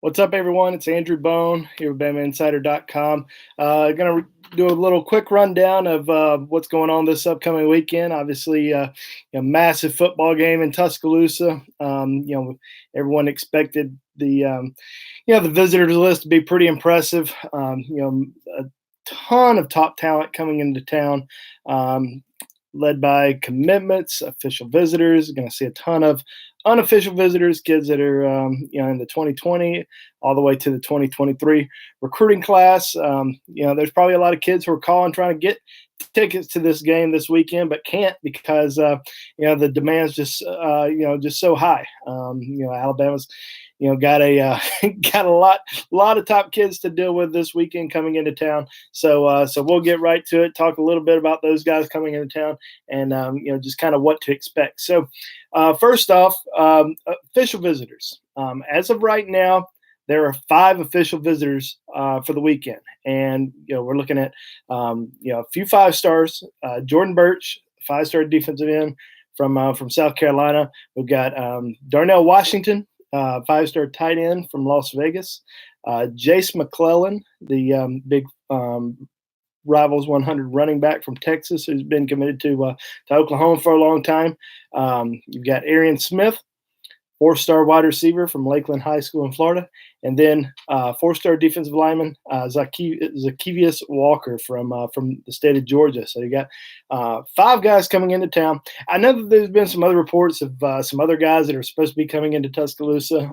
What's up, everyone? It's Andrew Bone here with BamaInsider.com. Going to do a little quick rundown of what's going on this upcoming weekend. Obviously, a massive football game in Tuscaloosa. Everyone expected the visitors list to be pretty impressive. A ton of top talent coming into town. Led by commitments, official visitors. Going to see a ton of unofficial visitors, kids that are in the 2020 all the way to the 2023 recruiting class. There's probably a lot of kids who are calling trying to get tickets to this game this weekend, but can't because the demand's just so high. Alabama's got a got a lot of top kids to deal with this weekend coming into town. So we'll get right to it. Talk a little bit about those guys coming into town, and just kind of what to expect. So first off, official visitors. As of right now, there are 5 official visitors for the weekend, and we're looking at a few 5 stars. Jordan Birch, 5-star defensive end from South Carolina. We've got Darnell Washington, 5-star tight end from Las Vegas. Jace McClellan, the big Rivals 100 running back from Texas, who's been committed to Oklahoma for a long time. You've got Arian Smith, 4-star wide receiver from Lakeland High School in Florida, and then 4-star defensive lineman Zacchaeus Walker from the state of Georgia. So you got 5 guys coming into town. I know that there's been some other reports of some other guys that are supposed to be coming into Tuscaloosa.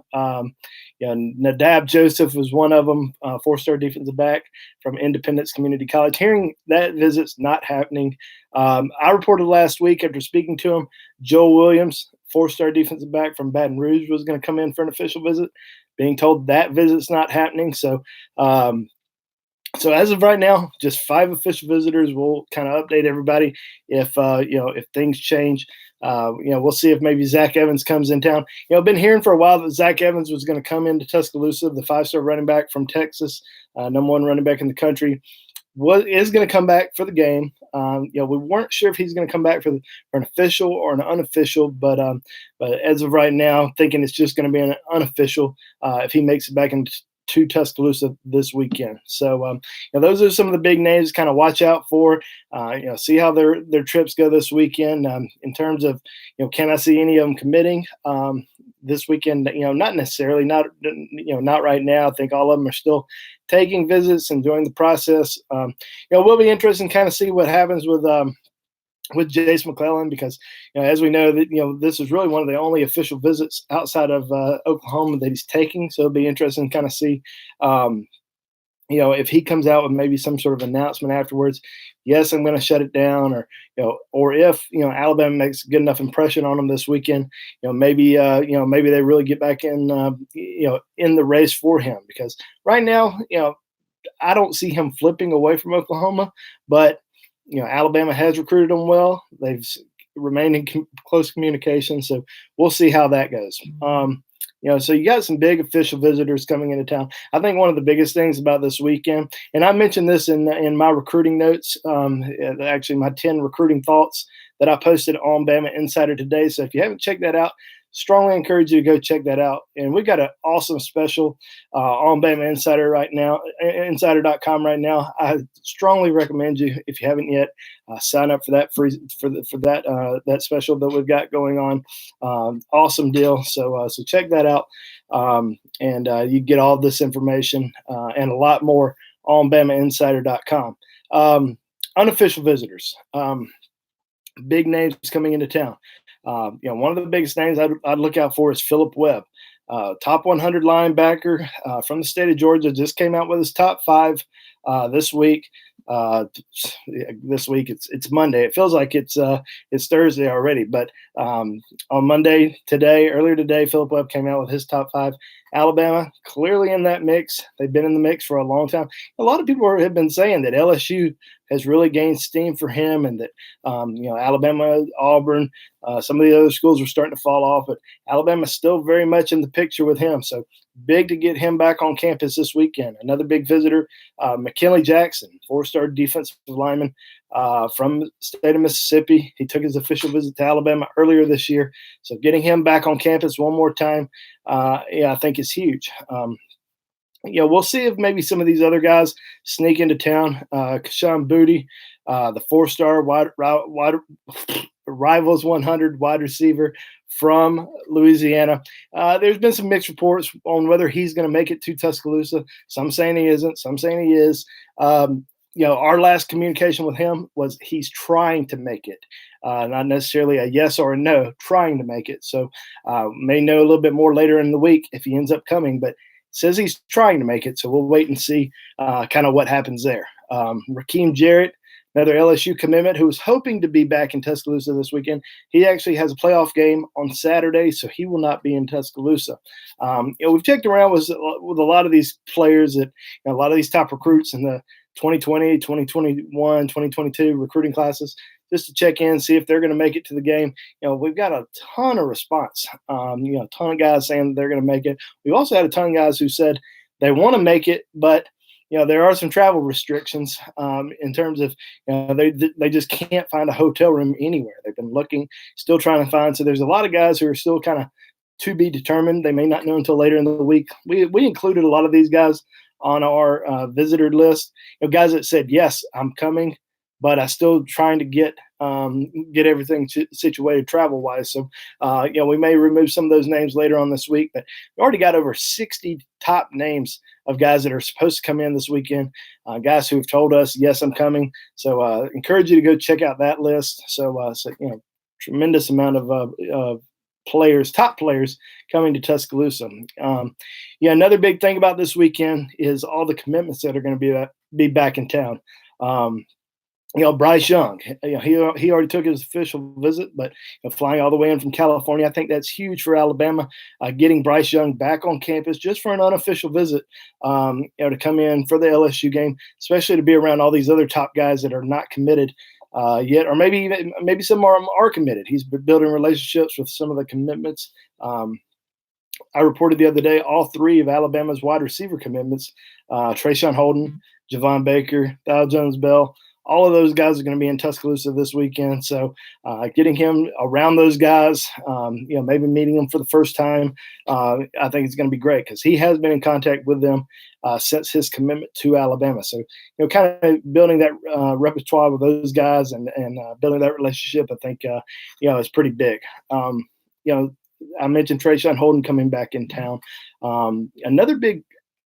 Nadab Joseph was one of them, 4-star defensive back from Independence Community College. Hearing that visit's not happening. I reported last week after speaking to him, Joel Williams, 4-star defensive back from Baton Rouge, was going to come in for an official visit. Being told that visit's not happening. So as of right now, just 5 official visitors. We'll kind of update everybody if things change. We'll see if maybe Zack Evans comes in town. I've been hearing for a while that Zack Evans was going to come into Tuscaloosa, the 5-star running back from Texas, number 1 running back in the country. Is going to come back for the game. We weren't sure if he's going to come back for an official or an unofficial, but as of right now, thinking it's just going to be an unofficial if he makes it back into Tuscaloosa this weekend. So those are some of the big names to kind of watch out for. See how their trips go this weekend. In terms of can I see any of them committing this weekend? Not necessarily. Not right now. I think all of them are still taking visits, enjoying the process. We'll be interested in kind of see what happens with Jace McClellan, because as we know that this is really one of the only official visits outside of Oklahoma that he's taking. So it'll be interesting to kind of see if he comes out with maybe some sort of announcement afterwards. Yes, I'm going to shut it down, or if Alabama makes a good enough impression on him this weekend, maybe they really get back in the race for him, because right now I don't see him flipping away from Oklahoma, but Alabama has recruited him well. They've remained in close communication, so we'll see how that goes. So you got some big official visitors coming into town. I think one of the biggest things about this weekend, and I mentioned this in my recruiting notes, actually my 10 recruiting thoughts that I posted on Bama Insider today. So if you haven't checked that out, strongly encourage you to go check that out. And we got an awesome special on Bama Insider right now, Insider.com right now. I strongly recommend you, if you haven't yet, sign up for that that special that we've got going on. Awesome deal. So check that out, and you get all this information and a lot more on BamaInsider.com. Unofficial visitors. Big names coming into town. One of the biggest names I'd look out for is Philip Webb, top 100 linebacker from the state of Georgia. Just came out with his top 5 this week. This week it's Monday. It feels like it's Thursday already, but on Monday earlier today, Philip Webb came out with his top 5. Alabama clearly in that mix. They've been in the mix for a long time. A lot of people have been saying that LSU has really gained steam for him, and that Alabama, Auburn, some of the other schools are starting to fall off, but Alabama's still very much in the picture with him. So big to get him back on campus this weekend. Another big visitor, McKinley Jackson, 4-star defensive lineman from the state of Mississippi. He took his official visit to Alabama earlier this year. So getting him back on campus one more time, I think is huge. We'll see if maybe some of these other guys sneak into town. Kashawn Booty, the four-star Rivals 100 wide receiver from Louisiana. There's been some mixed reports on whether he's going to make it to Tuscaloosa. Some saying he isn't, some saying he is. Our last communication with him was he's trying to make it, not necessarily a yes or a no, trying to make it. So may know a little bit more later in the week if he ends up coming, but says he's trying to make it. So we'll wait and see kind of what happens there. Rakeem Jarrett, another LSU commitment who was hoping to be back in Tuscaloosa this weekend. He actually has a playoff game on Saturday, so he will not be in Tuscaloosa. We've checked around with a lot of these players, that a lot of these top recruits in the 2020, 2021, 2022 recruiting classes, just to check in, see if they're going to make it to the game. We've got a ton of response. A ton of guys saying they're going to make it. We've also had a ton of guys who said they want to make it, but there are some travel restrictions in terms of they just can't find a hotel room anywhere. They've been looking, still trying to find. So there's a lot of guys who are still kind of to be determined. They may not know until later in the week. We included a lot of these guys on our visitor list. Guys that said, yes, I'm coming, but I'm still trying to get everything situated travel wise. So, we may remove some of those names later on this week, but we already got over 60 top names of guys that are supposed to come in this weekend, guys who have told us, yes, I'm coming. So, encourage you to go check out that list. So, tremendous amount of players, top players coming to Tuscaloosa. Another big thing about this weekend is all the commitments that are going to be back in town. Bryce Young, he already took his official visit, but flying all the way in from California, I think that's huge for Alabama. Getting Bryce Young back on campus just for an unofficial visit, to come in for the LSU game, especially to be around all these other top guys that are not committed yet, or maybe some are committed. He's been building relationships with some of the commitments. I reported the other day all three of Alabama's wide receiver commitments: Trayshawn Holden, Javon Baker, Thal Jones-Bell. All of those guys are going to be in Tuscaloosa this weekend. So getting him around those guys, maybe meeting them for the first time, I think it's going to be great because he has been in contact with them since his commitment to Alabama. So, kind of building that repertoire with those guys and building that relationship, I think, is pretty big. I mentioned Trayshawn Holden coming back in town. Another big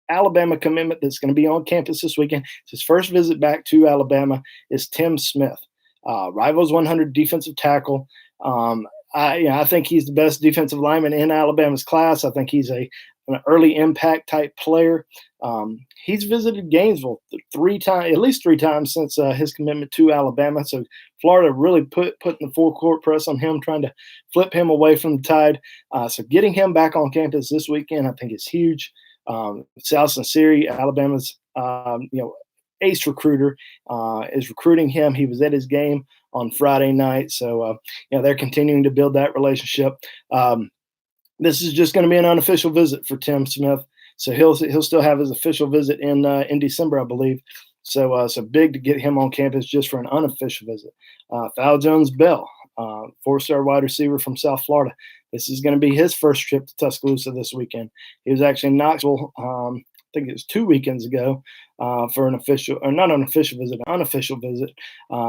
Alabama commitment that's going to be on campus this weekend. His first visit back to Alabama is Tim Smith, Rivals 100 defensive tackle. I think he's the best defensive lineman in Alabama's class. I think he's an early impact type player. He's visited Gainesville at least three times since his commitment to Alabama. So Florida really putting the full court press on him, trying to flip him away from the Tide. So getting him back on campus this weekend, I think is huge. Sal Sinceri, Alabama's ace recruiter, is recruiting him. He was at his game on Friday night, so they're continuing to build that relationship. This is just going to be an unofficial visit for Tim Smith, so he'll still have his official visit in December, I believe. So big to get him on campus just for an unofficial visit. Thal Jones-Bell, four-star wide receiver from South Florida. This is going to be his first trip to Tuscaloosa this weekend. He was actually in Knoxville, I think it was 2 weekends ago, for an unofficial visit.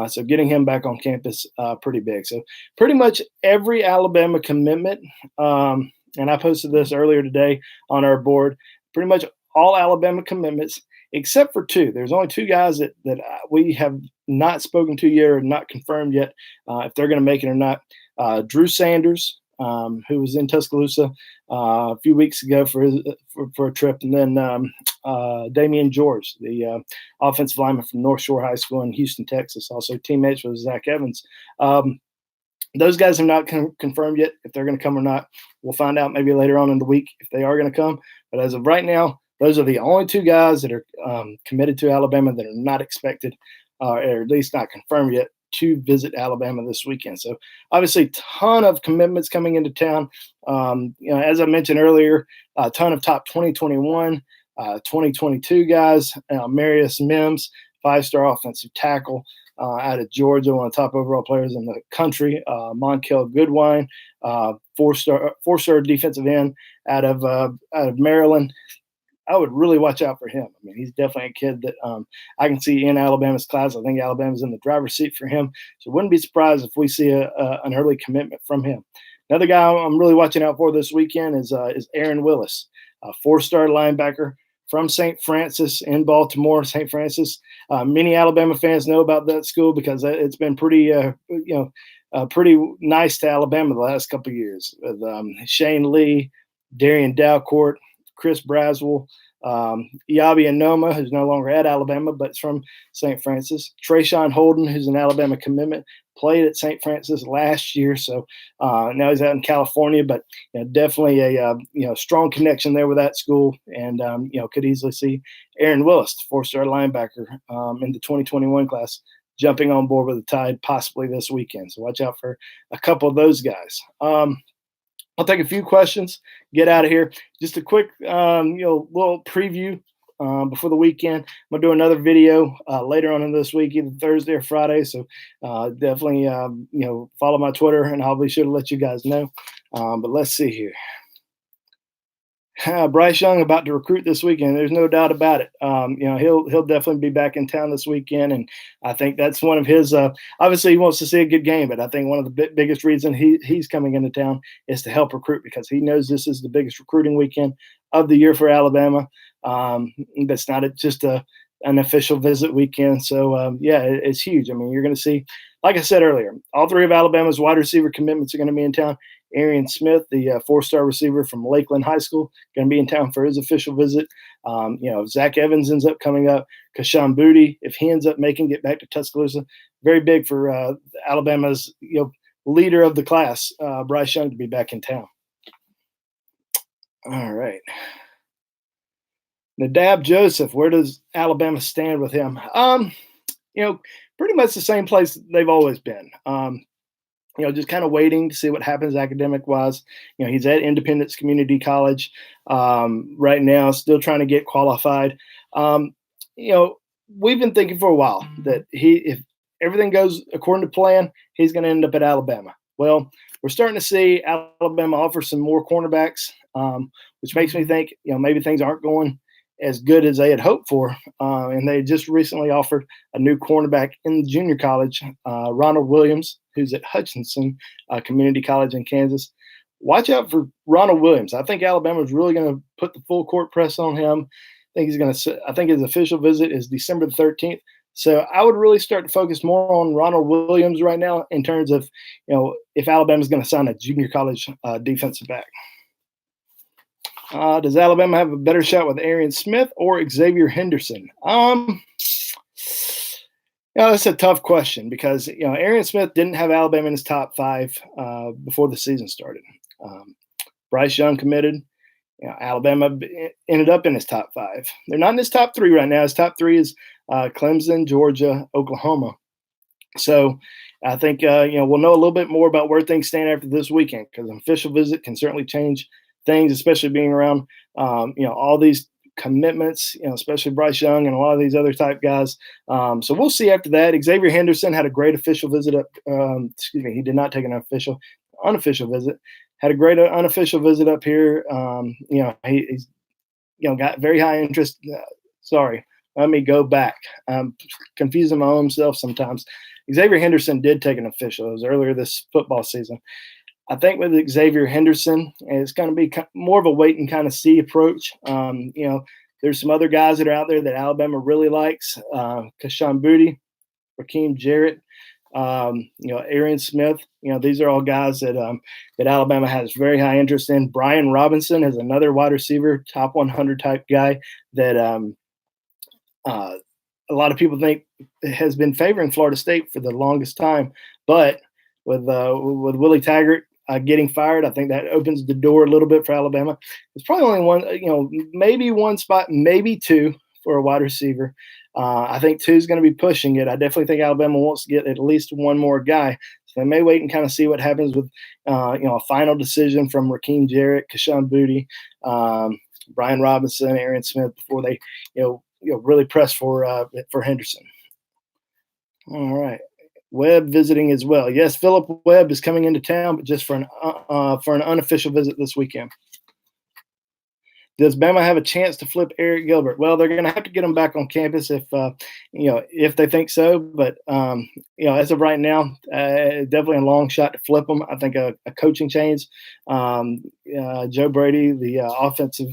So getting him back on campus, pretty big. So pretty much every Alabama commitment, and I posted this earlier today on our board, pretty much all Alabama commitments except for two. There's only two guys that we have not spoken to yet or not confirmed yet if they're going to make it or not. Drew Sanders, who was in Tuscaloosa a few weeks ago for a trip, and then Damian George, the offensive lineman from North Shore High School in Houston, Texas, also teammates with Zack Evans. Those guys have not confirmed yet if they're going to come or not. We'll find out maybe later on in the week if they are going to come. But as of right now, those are the only two guys that are committed to Alabama that are not expected, or at least not confirmed yet, to visit Alabama this weekend. So obviously, ton of commitments coming into town. As I mentioned earlier, a ton of top 2021, 2022 guys. Marius Mims, five-star offensive tackle out of Georgia, one of the top overall players in the country. Monkel Goodwine, four-star defensive end out of Maryland. I would really watch out for him. I mean, he's definitely a kid that I can see in Alabama's class. I think Alabama's in the driver's seat for him. So wouldn't be surprised if we see an early commitment from him. Another guy I'm really watching out for this weekend is Arian Willis, a four-star linebacker from St. Francis in Baltimore. St. Francis. Many Alabama fans know about that school because it's been pretty, pretty nice to Alabama the last couple of years with Shane Lee, Darian Dalcourt, Chris Braswell, Yabi Anoma, who's no longer at Alabama, but it's from St. Francis. Trayshawn Holden, who's an Alabama commitment, played at St. Francis last year, so now he's out in California. But definitely a strong connection there with that school, and could easily see Arian Willis, the four-star linebacker in the 2021 class, jumping on board with the Tide possibly this weekend. So watch out for a couple of those guys. I'll take a few questions, get out of here. Just a quick, little preview before the weekend. I'm gonna do another video later on in this week, either Thursday or Friday. So definitely, follow my Twitter, and I'll be sure to let you guys know. But let's see here. Bryce Young about to recruit this weekend. There's no doubt about it. He'll definitely be back in town this weekend, and I think that's one of his. Obviously, he wants to see a good game, but I think one of the biggest reason he's coming into town is to help recruit, because he knows this is the biggest recruiting weekend of the year for Alabama. That's not just an official visit weekend. So it's huge. I mean, you're going to see, like I said earlier, all three of Alabama's wide receiver commitments are going to be in town. Arian Smith, the four-star receiver from Lakeland High School, going to be in town for his official visit. Zack Evans ends up coming up. Kashawn Moody, if he ends up making it back to Tuscaloosa, very big for Alabama's leader of the class, Bryce Young, to be back in town. All right. Nadab Joseph, where does Alabama stand with him? Pretty much the same place they've always been. Just kind of waiting to see what happens academic-wise. He's at Independence Community College right now, still trying to get qualified. We've been thinking for a while that if everything goes according to plan, he's going to end up at Alabama. Well, we're starting to see Alabama offer some more cornerbacks, which makes me think, maybe things aren't going as good as they had hoped for. And they just recently offered a new cornerback in junior college, Ronald Williams, who's at Hutchinson Community College in Kansas. Watch out for Ronald Williams. I think Alabama is really going to put the full court press on him. I think his official visit is December the 13th. So I would really start to focus more on Ronald Williams right now in terms of, if Alabama is going to sign a junior college defensive back. Does Alabama have a better shot with Arian Smith or Xavier Henderson? That's a tough question because, Arian Smith didn't have Alabama in his top five before the season started. Bryce Young committed. Alabama ended up in his top five. They're not in his top three right now. His top three is Clemson, Georgia, Oklahoma. So I think, we'll know a little bit more about where things stand after this weekend, because an official visit can certainly change things, especially being around, all these commitments, especially Bryce Young and a lot of these other type guys. So we'll see after that. Xavier Henderson had a great official visit up. He did not take an unofficial visit. Had a great unofficial visit up here. He's got very high interest. Sorry, let me go back. I'm confusing my own self sometimes. Xavier Henderson did take an official. It was earlier this football season. I think with Xavier Henderson, it's going to be more of a wait and kind of see approach. There's some other guys that are out there that Alabama really likes. Kashawn Moody, Rakeem Jarrett, Arian Smith. These are all guys that Alabama has very high interest in. Brian Robinson is another wide receiver, top 100 type guy that a lot of people think has been favoring Florida State for the longest time. But with Willie Taggart getting fired, I think that opens the door a little bit for Alabama. It's probably only one, maybe one spot, maybe two for a wide receiver. I think two is going to be pushing it. I definitely think Alabama wants to get at least one more guy. So they may wait and kind of see what happens with, a final decision from Rakeem Jarrett, Kashawn Moody, Brian Robinson, Arian Smith before they, really press for Henderson. All right. Webb visiting as well. Yes, Philip Webb is coming into town, but just for an unofficial visit this weekend. Does Bama have a chance to flip Eric Gilbert? Well, they're going to have to get him back on campus if they think so. But as of right now, definitely a long shot to flip him. I think a coaching change. Joe Brady, the offensive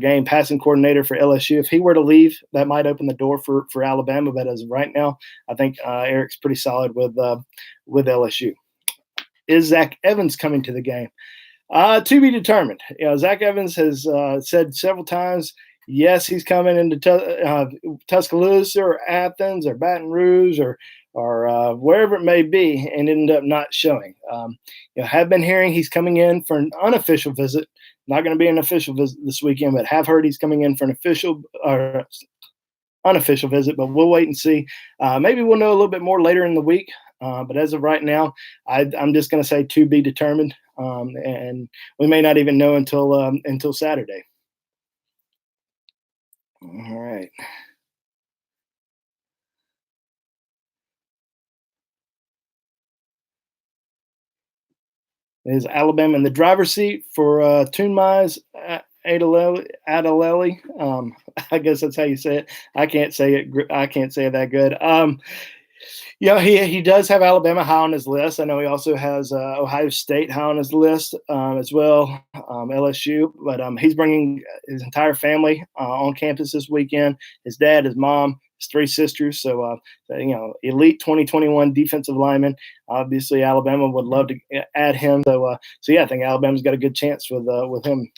game passing coordinator for LSU, if he were to leave, that might open the door for Alabama. But as of right now, I think Eric's pretty solid with LSU. Is Zack Evans coming to the game? To be determined. Zack Evans has said several times, yes, he's coming into Tuscaloosa or Athens or Baton Rouge or wherever it may be, and ended up not showing. Have been hearing he's coming in for an unofficial visit. Not going to be an official visit this weekend, but have heard he's coming in for an official or unofficial visit. But we'll wait and see. Maybe we'll know a little bit more later in the week. But as of right now, I'm just going to say to be determined, and we may not even know until Saturday. All right. Is Alabama in the driver's seat for Tunmai's Adaleli? I guess that's how you say it. I can't say it. I can't say it that good. He does have Alabama high on his list. I know he also has Ohio State high on his list as well, LSU. But he's bringing his entire family on campus this weekend. His dad, his mom, his three sisters. So, elite 2021 defensive lineman. Obviously, Alabama would love to add him. So yeah, I think Alabama's got a good chance with him.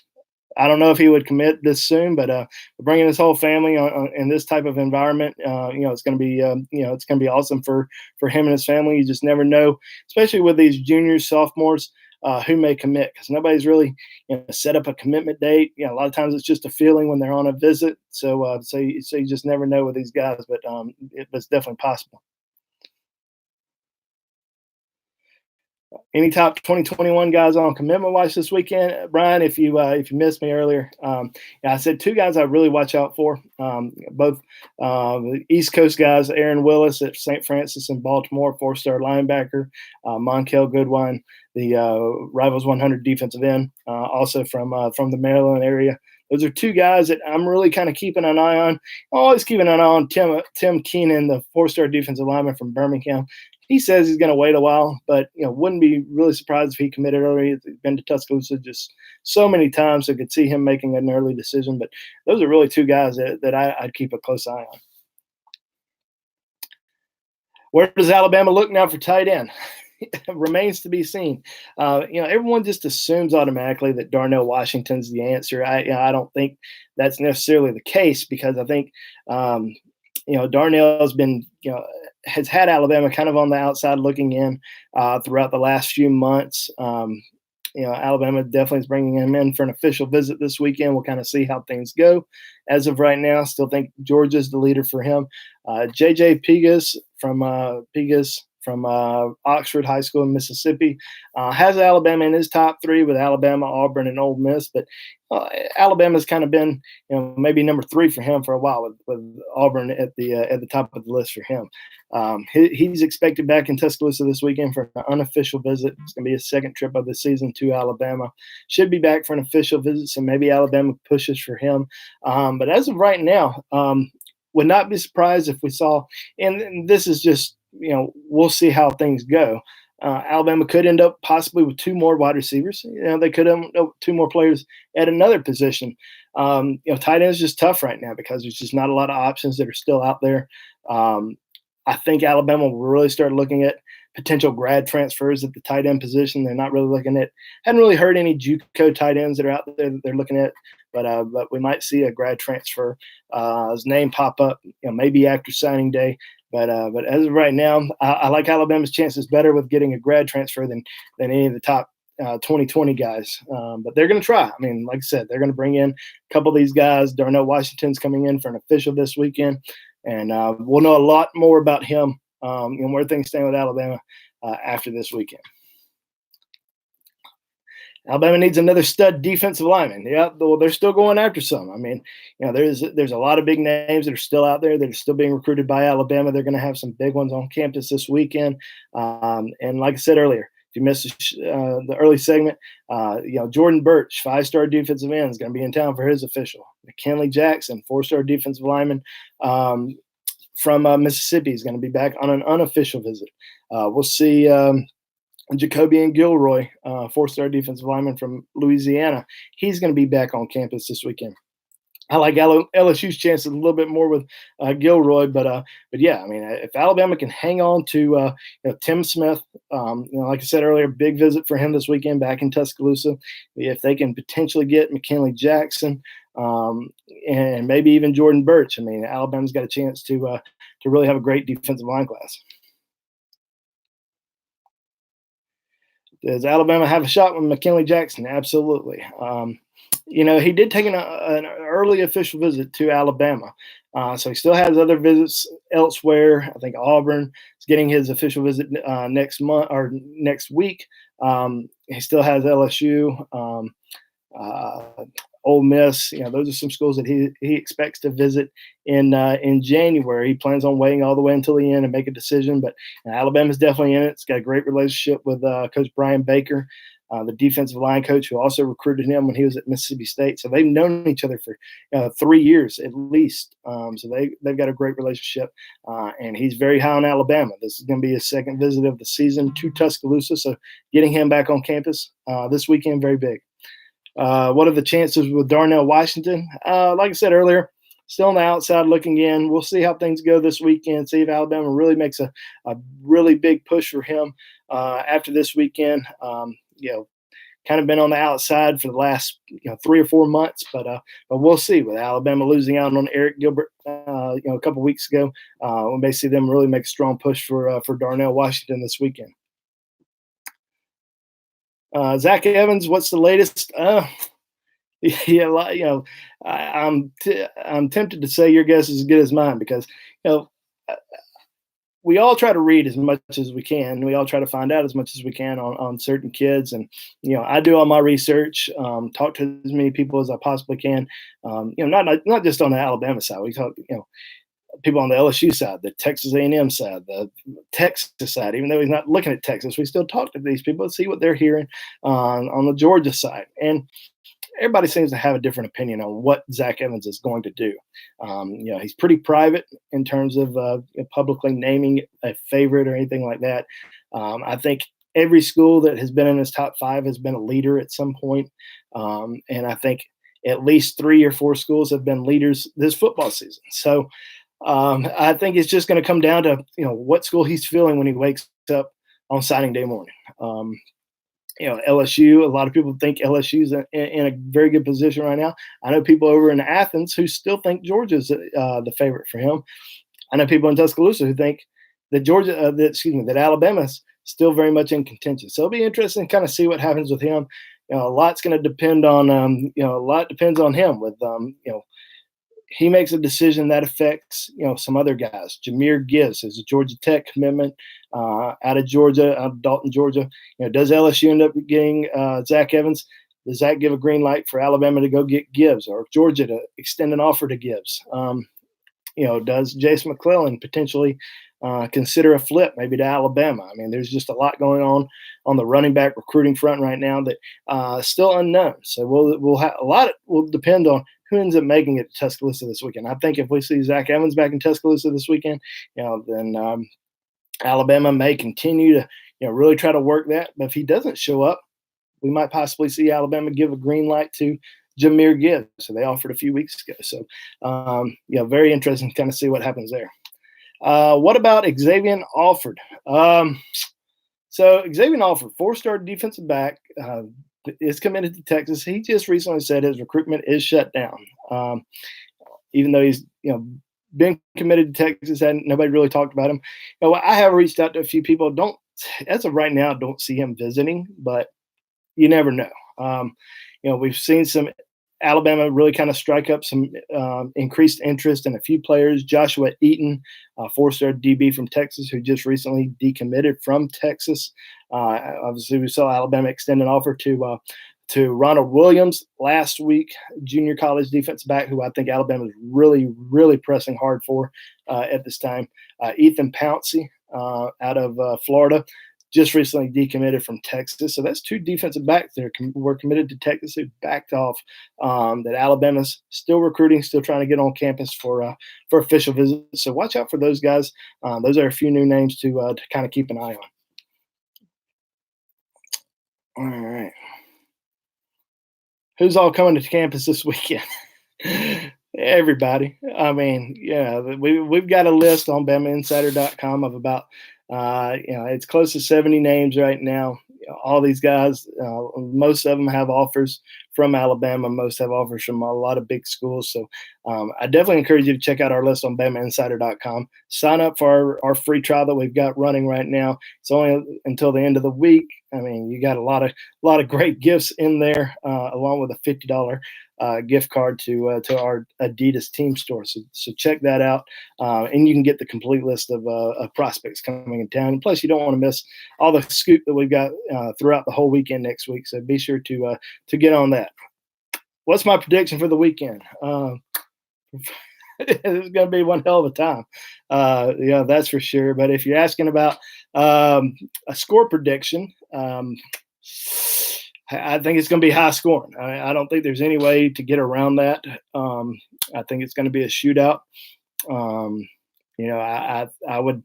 I don't know if he would commit this soon, but bringing his whole family in this type of environment, it's going to be, it's going to be awesome for him and his family. You just never know, especially with these juniors, sophomores, who may commit, because nobody's really set up a commitment date. A lot of times it's just a feeling when they're on a visit. So you just never know with these guys, but it's definitely possible. Any top 2021 guys on commitment watch this weekend? Brian, if you missed me earlier, I said two guys I really watch out for. Both the East Coast guys, Arian Willis at St. Francis in Baltimore, 4-star linebacker, Monkel Goodwine, the Rivals 100 defensive end, also from the Maryland area. Those are two guys that I'm really kind of keeping an eye on. Always keeping an eye on Tim Keenan, the 4-star defensive lineman from Birmingham. He says he's going to wait a while, but wouldn't be really surprised if he committed early. He's been to Tuscaloosa just so many times, so could see him making an early decision. But those are really two guys that I'd keep a close eye on. Where does Alabama look now for tight end? Remains to be seen. Everyone just assumes automatically that Darnell Washington's the answer. I don't think that's necessarily the case, because I think Darnell's been has had Alabama kind of on the outside looking in throughout the last few months. Alabama definitely is bringing him in for an official visit this weekend. We'll kind of see how things go. As of right now, still think Georgia's the leader for him. J.J. Pegas from Oxford High School in Mississippi has Alabama in his top three, with Alabama, Auburn, and Ole Miss. But Alabama's kind of been, maybe number three for him for a while, with Auburn at the top of the list for him. He's expected back in Tuscaloosa this weekend for an unofficial visit. It's going to be his second trip of the season to Alabama. Should be back for an official visit, so maybe Alabama pushes for him. But as of right now, would not be surprised if we saw, and this is just, we'll see how things go. Alabama could end up possibly with two more wide receivers. They could end up with two more players at another position. Tight end is just tough right now because there's just not a lot of options that are still out there. I think Alabama will really start looking at potential grad transfers at the tight end position. They're not really hadn't really heard any JUCO tight ends that are out there that they're looking at, but we might see a grad transfer, his name pop up, maybe after signing day. But as of right now, I like Alabama's chances better with getting a grad transfer than any of the top 2020 guys. But they're going to try. I mean, like I said, they're going to bring in a couple of these guys. Darnell Washington's coming in for an official this weekend, and we'll know a lot more about him and where things stand with Alabama after this weekend. Alabama needs another stud defensive lineman. Yeah, well, they're still going after some. I mean, there's a lot of big names that are still out there that are still being recruited by Alabama. They're going to have some big ones on campus this weekend. And like I said earlier, if you missed the early segment, Jordan Birch, 5-star defensive end, is going to be in town for his official. McKinley Jackson, 4-star defensive lineman from Mississippi, is going to be back on an unofficial visit. We'll see Jacobian Gilroy, 4-star defensive lineman from Louisiana. He's going to be back on campus this weekend. I like LSU's chances a little bit more with Gilroy, but yeah, I mean, if Alabama can hang on to Tim Smith, like I said earlier, big visit for him this weekend back in Tuscaloosa. If they can potentially get McKinley Jackson and maybe even Jordan Birch, I mean, Alabama's got a chance to really have a great defensive line class. Does Alabama have a shot with McKinley Jackson? Absolutely. He did take an early official visit to Alabama. So he still has other visits elsewhere. I think Auburn is getting his official visit next month or next week. He still has LSU, Ole Miss. Those are some schools that he expects to visit in January. He plans on waiting all the way until the end and make a decision. But Alabama's definitely in it. It's got a great relationship with Coach Brian Baker, the defensive line coach who also recruited him when he was at Mississippi State. So they've known each other for 3 years at least. So they've got a great relationship, and he's very high on Alabama. This is going to be his second visit of the season to Tuscaloosa. So getting him back on campus this weekend, very big. What are the chances with Darnell Washington? Like I said earlier, still on the outside looking in. We'll see how things go this weekend, see if Alabama really makes a really big push for him after this weekend. Kind of been on the outside for the last 3 or 4 months, but we'll see. With Alabama losing out on Eric Gilbert, a couple weeks ago, we may see them really make a strong push for Darnell Washington this weekend. Zack Evans, what's the latest? I'm tempted to say your guess is as good as mine because we all try to read as much as we can. We all try to find out as much as we can on certain kids, and I do all my research, talk to as many people as I possibly can. Not just on the Alabama side. We talk, people on the LSU side, the Texas A&M side, the Texas side. Even though he's not looking at Texas, we still talk to these people and see what they're hearing on the Georgia side. And everybody seems to have a different opinion on what Zack Evans is going to do. He's pretty private in terms of publicly naming a favorite or anything like that. I think every school that has been in his top 5 has been a leader at some point. And I think at least 3 or 4 schools have been leaders this football season. So I think it's just going to come down to, what school he's feeling when he wakes up on signing day morning. LSU, a lot of people think LSU's in a very good position right now. I know people over in Athens who still think Georgia's the favorite for him. I know people in Tuscaloosa who think that that Alabama's still very much in contention. So it'll be interesting to kind of see what happens with him. A lot's going to depend on, a lot depends on him with, he makes a decision that affects, some other guys. Jahmyr Gibbs is a Georgia Tech commitment out of Georgia, out of Dalton, Georgia. Does LSU end up getting Zack Evans? Does that give a green light for Alabama to go get Gibbs or Georgia to extend an offer to Gibbs? Does Jason McClellan potentially consider a flip maybe to Alabama? I mean, there's just a lot going on the running back recruiting front right now that still unknown. So we'll have a lot. Will depend on who ends up making it to Tuscaloosa this weekend. I think if we see Zack Evans back in Tuscaloosa this weekend, then Alabama may continue to really try to work that. But if he doesn't show up, we might possibly see Alabama give a green light to Jahmyr Gibbs. So they offered a few weeks ago. So very interesting to kind of see what happens there. What about Xavier Alford? So Xavier Alford, 4-star defensive back, is committed to Texas. He just recently said his recruitment is shut down. Even though he's been committed to Texas, and nobody really talked about him. I have reached out to a few people. As of right now, don't see him visiting, but you never know. We've seen some Alabama really kind of strike up some increased interest in a few players. Joshua Eaton, 4-star DB from Texas, who just recently decommitted from Texas. Obviously, we saw Alabama extend an offer to Ronald Williams last week, junior college defensive back, who I think Alabama is really, really pressing hard for at this time. Ethan Pouncey out of Florida, just recently decommitted from Texas. So that's two defensive backs that were committed to Texas who backed off. That Alabama's still recruiting, still trying to get on campus for official visits. So watch out for those guys. Those are a few new names to kind of keep an eye on. All right. Who's all coming to campus this weekend? Everybody. I mean, yeah, we've got a list on BamaInsider.com of about, it's close to 70 names right now. All these guys, most of them have offers from Alabama. Most have offers from a lot of big schools. So I definitely encourage you to check out our list on BamaInsider.com. Sign up for our free trial that we've got running right now. It's only until the end of the week. I mean, you got a lot of great gifts in there, along with a $50 gift card to our Adidas team store. So check that out, and you can get the complete list of prospects coming in town. And plus, you don't want to miss all the scoop that we've got throughout the whole weekend next week. So be sure to get on that. What's my prediction for the weekend? It's going to be one hell of a time. That's for sure. But if you're asking about a score prediction, I think it's going to be high scoring. I don't think there's any way to get around that. I think it's going to be a shootout. I would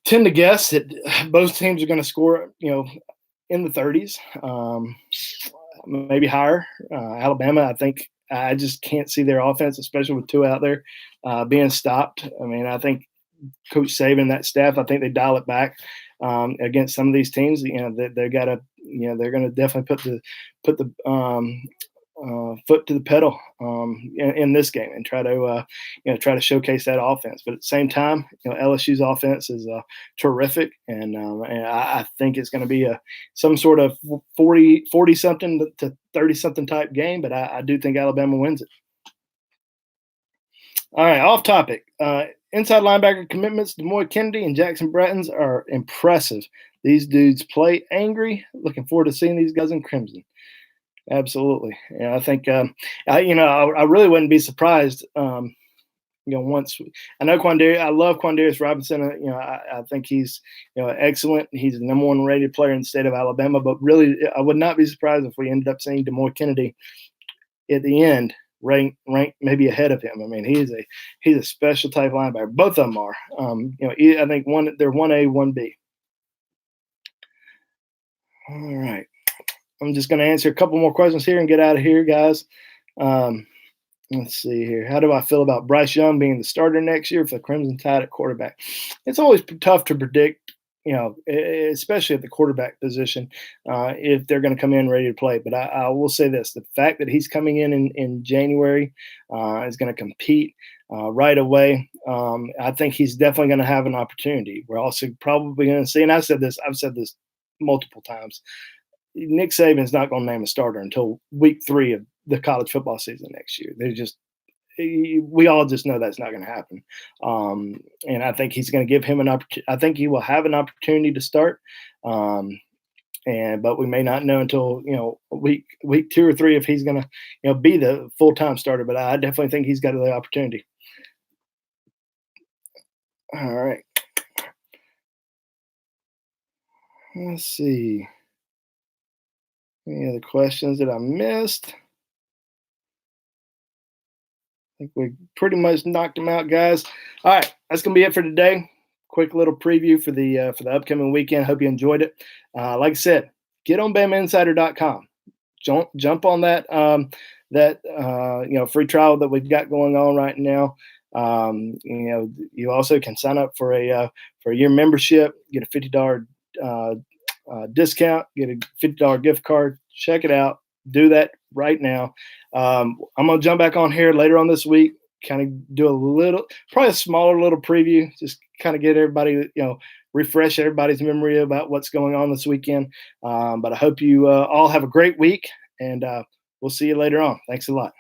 tend to guess that both teams are going to score, in the 30s, maybe higher. Alabama, I think I just can't see their offense, especially with two out there, being stopped. I mean, I think Coach Saban and that staff, I think they dial it back against some of these teams. They got to, they're going to definitely put the foot to the pedal in this game and try to showcase that offense. But at the same time, LSU's offense is terrific, and I think it's going to be some sort of 40 something to 30 something type game. But I do think Alabama wins it. All right, off topic. Inside linebacker commitments, Demoy Kennedy and Jackson Brattons are impressive. These dudes play angry. Looking forward to seeing these guys in crimson. Absolutely. Yeah, I think I really wouldn't be surprised. Once I know I love Quandarius Robinson. I think he's excellent. He's the number one rated player in the state of Alabama. But really, I would not be surprised if we ended up seeing Demoy Kennedy at the end ranked maybe ahead of him. I mean, he's a special type linebacker. Both of them are. I think they're 1A, 1B. All right. I'm just going to answer a couple more questions here and get out of here, guys. Let's see here. How do I feel about Bryce Young being the starter next year for the Crimson Tide at quarterback? It's always tough to predict, especially at the quarterback position, if they're going to come in ready to play. But I will say this. The fact that he's coming in January is going to compete right away. I think he's definitely going to have an opportunity. We're also probably going to see, and I've said this multiple times, Nick Saban's not going to name a starter until week 3 of the college football season next year. We all just know that's not going to happen. And I think he's going to give him an opportunity. I think he will have an opportunity to start. But we may not know until, week 2 or 3 if he's going to, be the full-time starter. But I definitely think he's got the opportunity. All right. Let's see. Any other questions that I missed? I think we pretty much knocked them out, guys. All right, that's gonna be it for today. Quick little preview for the upcoming weekend. Hope you enjoyed it. Like I said, get on BamaInsider.com. Jump on that free trial that we've got going on right now. You also can sign up for a year membership, get a $50 discount, get a $50 gift card. Check it out. Do that right now. I'm going to jump back on here later on this week, kind of do probably a smaller little preview, just kind of get everybody, refresh everybody's memory about what's going on this weekend. But I hope you all have a great week, and we'll see you later on. Thanks a lot.